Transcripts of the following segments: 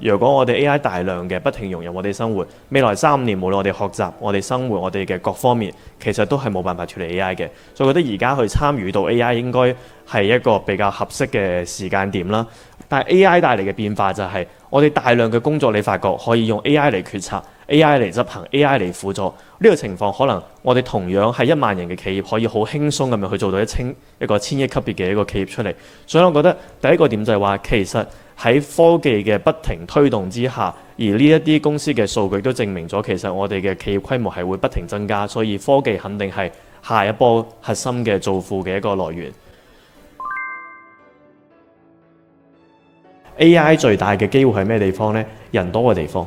如果我哋 AI 大量嘅不停融入我哋生活，未來3、5年無論我哋學習、我哋生活、我哋嘅各方面，其實都係冇辦法脫離 AI 嘅。所以我覺得而家去參與到 AI 應該係一個比較合適嘅時間點啦。但係 AI 帶嚟嘅變化就係我哋大量嘅工作，你發覺可以用 AI 嚟決策、AI 嚟執行、AI 嚟輔助。呢個情況可能我哋同樣係1萬人嘅企業，可以好輕鬆咁樣去做到一個千億級別嘅一個企業出嚟。所以我覺得第一個點就係話，其實喺科技嘅不停推動之下，而呢一啲公司嘅數據都證明咗，其實我哋嘅企業規模係會不停增加，所以科技肯定係下一波核心嘅造富嘅一個來源。AI 最大嘅機會係咩地方呢？人多嘅地方，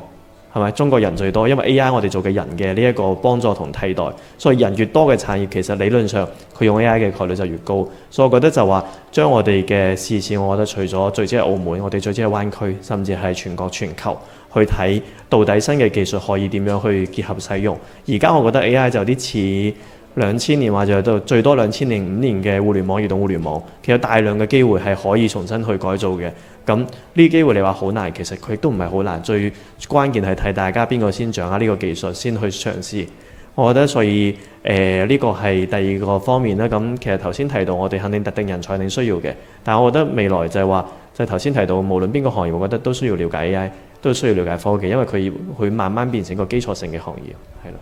係咪？中國人最多，因為 AI 我哋做嘅人嘅呢一個幫助同替代，所以人越多嘅產業，其實理論上佢用 AI 嘅概率就越高。所以我覺得就話將我哋嘅視線，我覺得除咗聚焦喺澳門，我哋聚焦喺灣區，甚至係全國全球去睇到底新嘅技術可以點樣去結合使用。而家我覺得 AI 就有啲似2000年或者到最多2005年嘅互聯網、移動互聯網，其實大量嘅機會係可以重新去改造嘅。咁呢啲機會你話好難，其實佢亦都唔係好難。最關鍵係睇大家邊個先掌握呢個技術，先去嘗試。我覺得所以呢個係第二個方面啦。咁其實頭先提到我哋肯定特定人才定需要嘅，但係我覺得未來就係話，就係頭先提到無論邊個行業，我覺得都需要了解 AI， 都需要了解科技，因為佢會慢慢變成一個基礎性嘅行業，係啦。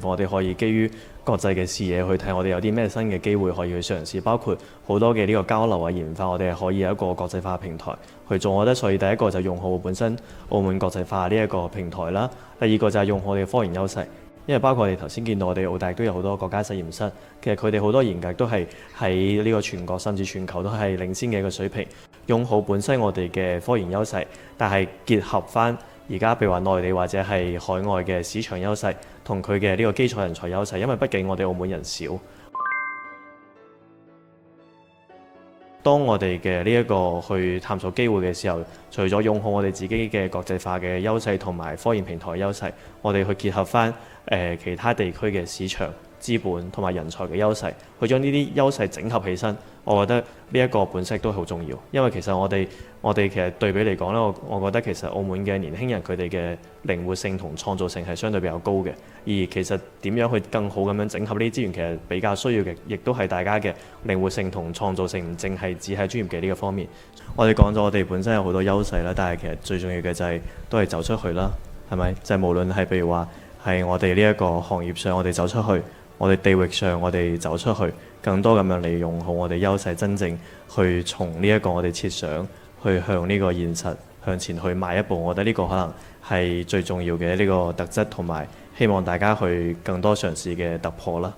我哋可以基於國際嘅視野去睇，我哋有啲咩新嘅機會可以去嘗試，包括好多嘅呢個交流啊、研發，我哋係可以有一個國際化平台去做。我覺得所以第一個就用好本身澳門國際化呢一個平台啦，第二個就係用好我哋嘅科研優勢，因為包括我哋頭先見到我哋澳大都有好多國家實驗室，其實佢哋好多研究都係喺呢個全國甚至全球都係領先嘅一個水平，用好本身我哋嘅科研優勢，但係結合翻而家譬如話內地或者係海外嘅市場優勢同佢嘅呢個基礎人才優勢，因為畢竟我哋澳門人少。當我哋嘅呢一個去探索機會嘅時候，除咗用好我哋自己嘅國際化嘅優勢同埋科研平台優勢，我哋去結合翻其他地區嘅市場資本同埋人才嘅優勢，去將呢啲優勢整合起身，我覺得呢一個本色都好重要。因為其實我哋其實對比嚟講咧，我覺得其實澳門嘅年輕人佢哋嘅靈活性同創造性係相對比較高嘅。而其實點樣去更好咁樣整合呢啲資源，其實比較需要嘅，亦都係大家嘅靈活性同創造性，唔淨係只係專業嘅呢個方面。我哋講咗我哋本身有好多優勢啦，但係其實最重要嘅就係都係走出去啦，係咪？就係無論係譬如話係我哋呢一個行業上，我哋走出去。我哋地域上，我哋走出去，更多咁樣利用好我哋優勢，真正去從呢一個我哋設想，去向呢個現實向前去邁一步。我覺得呢個可能係最重要嘅呢個特質，同埋希望大家去更多嘗試嘅突破啦。